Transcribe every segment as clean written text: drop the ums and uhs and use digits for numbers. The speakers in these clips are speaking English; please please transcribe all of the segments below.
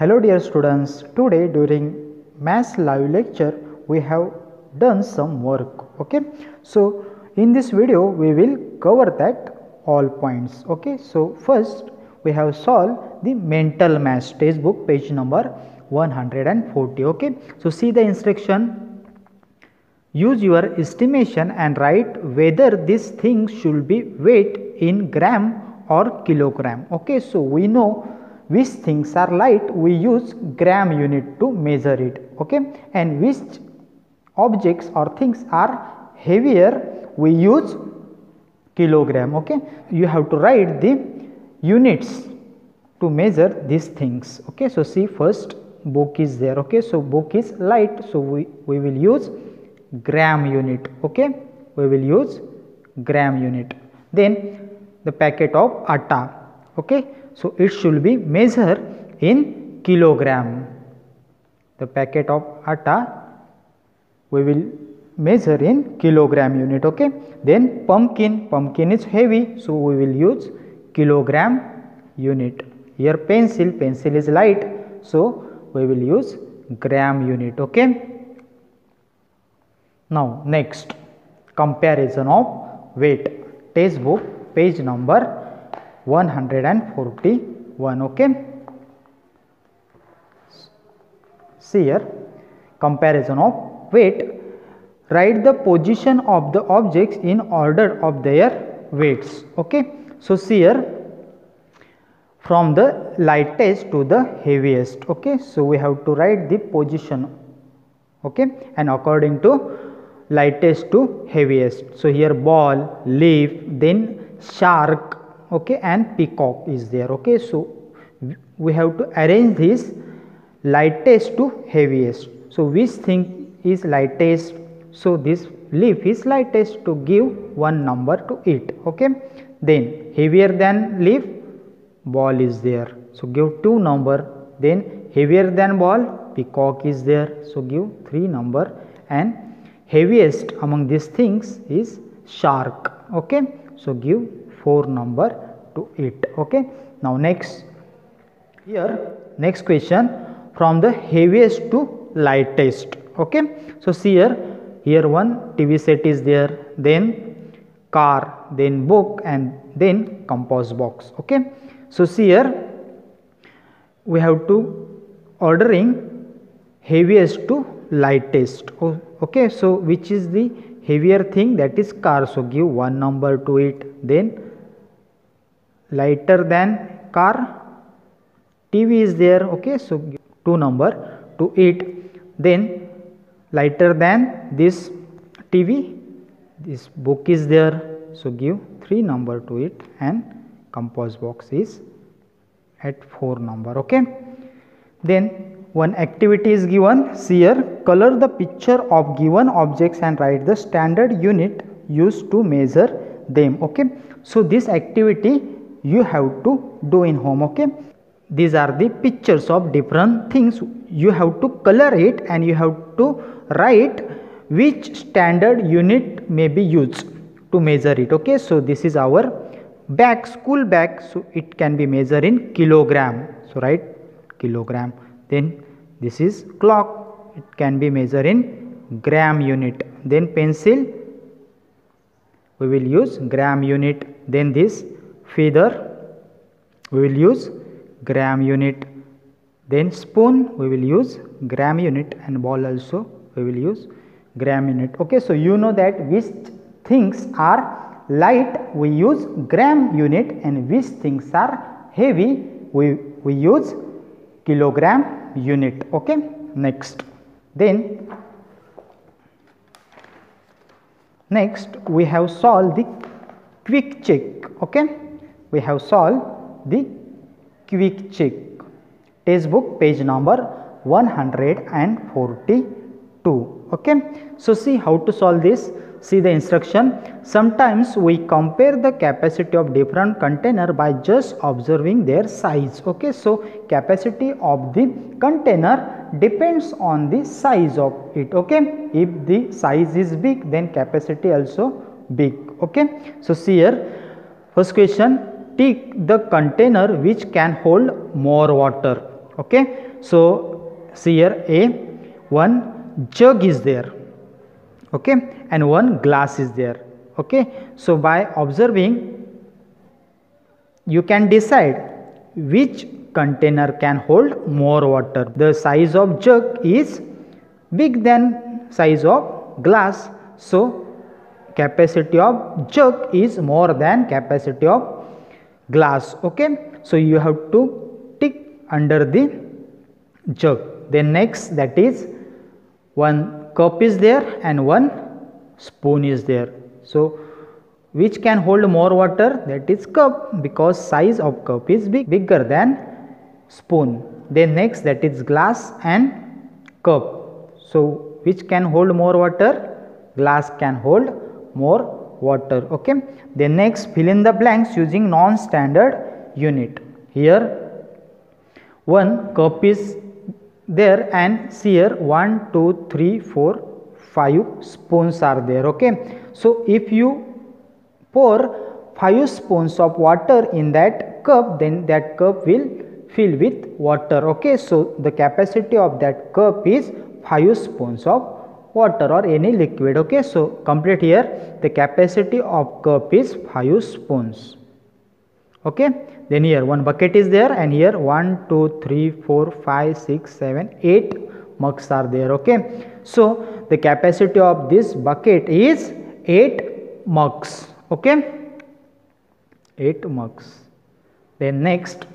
Hello dear students, today during maths live lecture we have done some work. Okay, so in this video we will cover that all points. Okay, so first we have solved the mental maths textbook page number 140. Okay, so see the instruction. Use your estimation and write whether this thing should be weighed in gram or kilogram. Okay, so we know which things are light, we use gram unit to measure it. Okay, and which objects or things are heavier, we use kilogram. Okay, you have to write the units to measure these things. Okay, so see, first book is there. Okay, so book is light, so we will use gram unit. Okay, we will use gram unit. Then the packet of atta. Okay, so it should be measured in kilogram. The packet of atta we will measure in kilogram unit. Okay, then pumpkin is heavy, so we will use kilogram unit. Here pencil is light, so we will use gram unit. Okay. Now next, comparison of weight, textbook page number 141. Okay, see here, comparison of weight. Write the position of the objects in order of their weights. Okay, so see here, from the lightest to the heaviest. Okay, so we have to write the position. Okay, and according to lightest to heaviest. So here ball, leaf, then shark, okay, and peacock is there. Okay, so we have to arrange this lightest to heaviest. So which thing is lightest? So this leaf is lightest, to give one number to it. Okay, then heavier than leaf, ball is there, so give 2 number. Then heavier than ball, peacock is there, so give 3 number. And heaviest among these things is shark. Okay, so give 4 number to it. Okay, now next, here next question, from the heaviest to lightest. Okay, so see here one TV set is there, then car, then book, and then compass box. Okay, so see here we have to ordering heaviest to lightest. Okay, so which is the heavier thing? That is car, so give 1 number to it. Then lighter than car, TV is there. Okay, so give 2 number to it. Then lighter than this TV, this book is there, so give 3 number to it. And compass box is at 4 number. Okay, then one activity is given. See here, color the picture of given objects and write the standard unit used to measure them. Okay, so this activity you have to do in home. Okay, these are the pictures of different things. You have to color it and you have to write which standard unit may be used to measure it. Okay, so this is our bag, school bag, so it can be measured in kilogram, so write kilogram. Then this is clock, it can be measured in gram unit. Then pencil, we will use gram unit. Then this feather, we will use gram unit. Then spoon, we will use gram unit, and ball also we will use gram unit. Okay, so you know that which things are light, we use gram unit, and which things are heavy, we use kilogram unit. Okay, next, then next we have solved the quick check. Okay, we have solved the quick check, textbook page number 142. Okay, so see how to solve this. See the instruction. Sometimes we compare the capacity of different container by just observing their size. Okay, so capacity of the container depends on the size of it. Okay, if the size is big, then capacity also big. Okay, so see here, first question, tick the container which can hold more water. Okay, So see here, one jug is there, okay, and one glass is there, okay. So by observing, you can decide which container can hold more water. The size of jug is big than size of glass, so capacity of jug is more than capacity of glass, okay. So you have to tick under the jug. Then next, that is one cup is there and one spoon is there. So which can hold more water? That is cup, because size of cup is bigger than spoon. Then next, that is glass and cup. So which can hold more water? Glass can hold more water, okay. Then next, fill in the blanks using non-standard unit. Here one cup is there, and see here 1 2 3 4 5 spoons are there, okay. So if you pour 5 spoons of water in that cup, then that cup will fill with water, okay. So the capacity of that cup is 5 spoons of water or any liquid, okay. So complete here, the capacity of cup is 5 spoons, okay. Then here one bucket is there, and here 1 2 3 4 5 6 7 8 mugs are there, okay. So the capacity of this bucket is 8 mugs, okay, 8 mugs. Then next,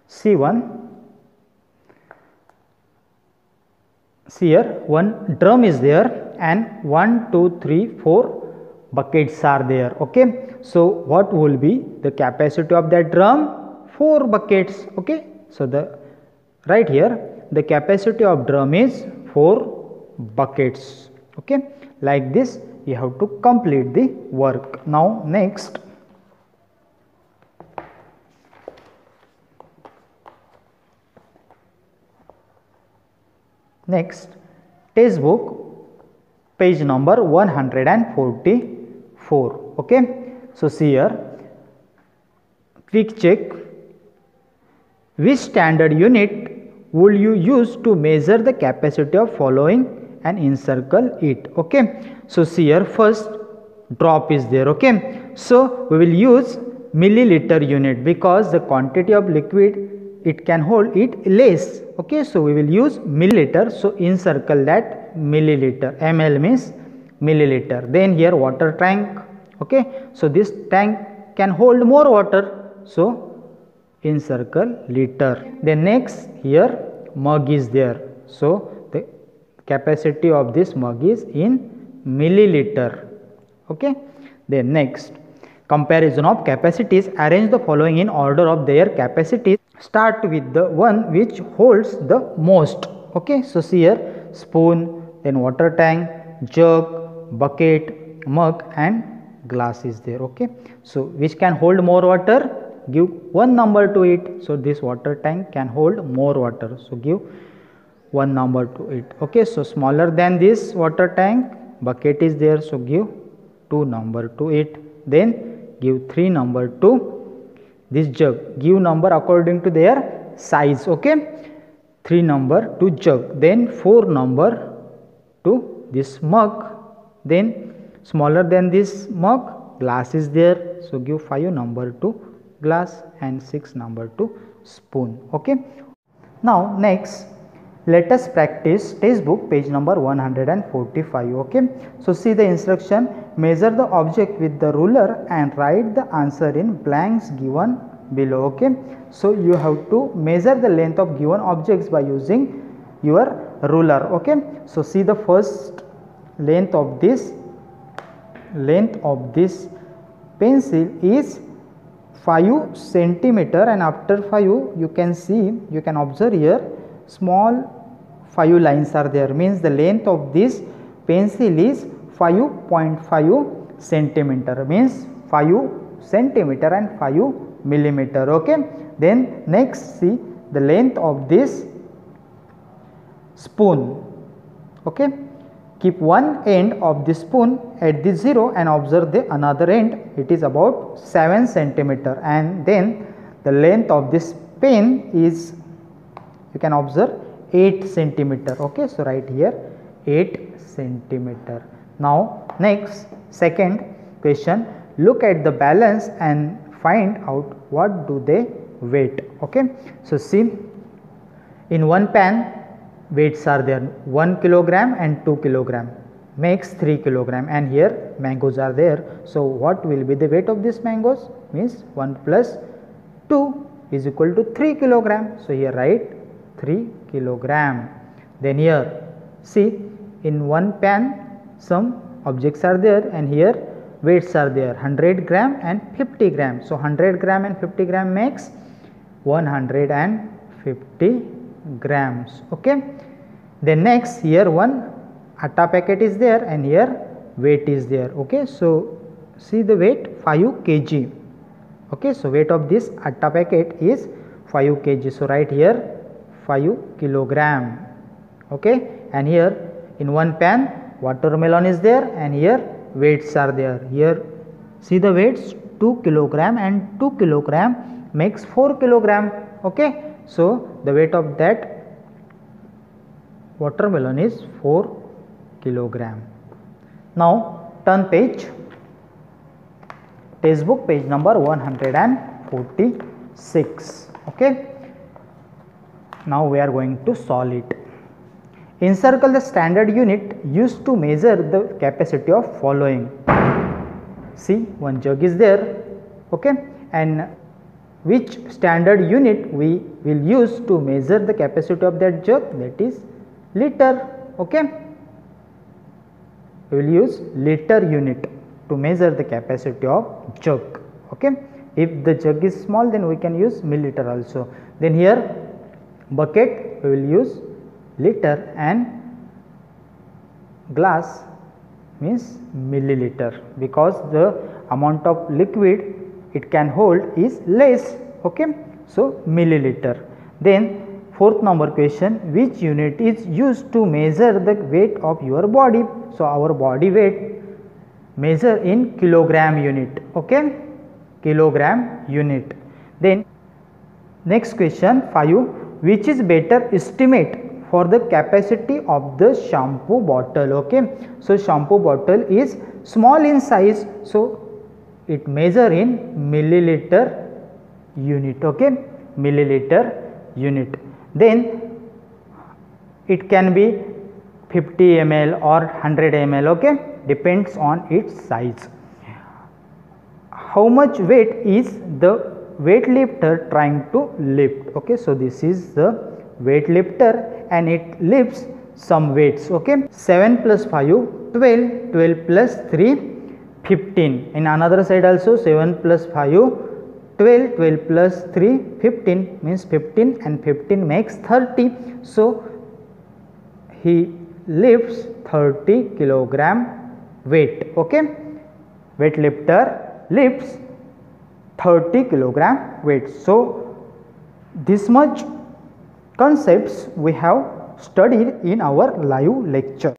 see here one drum is there, and 1 2 3 4 buckets are there, okay. So what will be the capacity of that drum? 4 buckets, okay. So the right here, the capacity of drum is 4 buckets, okay. Like this you have to complete the work. Now next, textbook page number 144, okay. So see here, quick check, which standard unit will you use to measure the capacity of following and encircle it, okay. So see here, first drop is there, okay. So we will use milliliter unit, because the quantity of liquid it can hold it less, okay. So we will use milliliter, so encircle that milliliter, ml means milliliter. Then here water tank, okay. So this tank can hold more water, so encircle liter. Then next, here mug is there, so the capacity of this mug is in milliliter, okay. Then next, comparison of capacities. Arrange the following in order of their capacities. Start with the one which holds the most, okay. So see here, spoon, then water tank, jug, bucket, mug and glass is there, okay. So which can hold more water? Give one number to it. So this water tank can hold more water, so give one number to it, okay. So smaller than this water tank, bucket is there, so give 2 number to it. Then give 3 number to this jug, give number according to their size, okay. 3 number to jug, then 4 number to this mug, then smaller than this mug, glass is there, so give 5 number to glass and 6 number to spoon, okay. Now next, let us practice textbook page number 145, okay. So see the instruction, measure the object with the ruler and write the answer in blanks given below, okay. So you have to measure the length of given objects by using your ruler, okay. So see the first length of this pencil is 5 centimeter, and after 5 you can observe here small 5 lines are there, means the length of this pencil is 5.5 centimeter, means 5 centimeter and 5 millimeter, okay. Then next, see the length of this spoon, okay. keep one end of the spoon at the 0 and observe the another end. It is about 7 centimeter, and then the length of this pen is, you can observe, 8 centimeter. Okay, so write here 8 centimeter. Now next, second question, look at the balance and find out what do they weight. Okay, so see, in one pan weights are there, 1 kilogram and 2 kilogram makes 3 kilogram, and here mangoes are there. So what will be the weight of these mangoes? Means 1 plus 2 is equal to 3 kilogram. So here write 3 kilogram. Then here see, in one pan some objects are there, and here weights are there, 100 gram and 50 gram. So 100 gram and 50 gram makes 150 grams. Okay, then next, here one atta packet is there, and here weight is there. Okay, so see the weight 5 kg. Okay, so weight of this atta packet is 5 kg. So write here 5 kilogram. Okay, and here in one pan watermelon is there, and here weights are there. Here see the weights, 2 kilogram and 2 kilogram makes 4 kilogram. Okay, so the weight of that watermelon is 4 kilogram. Now turn page, textbook page number 146. Okay, now we are going to solve it. Encircle the standard unit used to measure the capacity of following. See, one jug is there. Okay, and which standard unit we will use to measure the capacity of that jug? That is liter. Okay, we will use liter unit to measure the capacity of jug. Okay, if the jug is small, then we can use milliliter also. Then here bucket we will use liter, and glass means milliliter, because the amount of liquid it can hold is less. Okay, so milliliter. Then fourth number question, which unit is used to measure the weight of your body? So our body weight measure in kilogram unit. Okay, kilogram unit. Then next question 5, which is better estimate for the capacity of the shampoo bottle? Okay, so shampoo bottle is small in size, so it measure in milliliter unit. Okay, milliliter unit. Then it can be 50 ml or 100 ml. Okay, depends on its size. How much weight is the weightlifter trying to lift? Okay, so this is the weightlifter, and it lifts some weights. Okay, 7 plus 5 12, 12 plus 3 15. In another side also 7 plus 5 12, 12 plus 3 15, means 15, and 15 makes 30. So he lifts 30 kilogram weight. Okay, weightlifter lifts 30 kilogram weight. So this much concepts we have studied in our live lecture.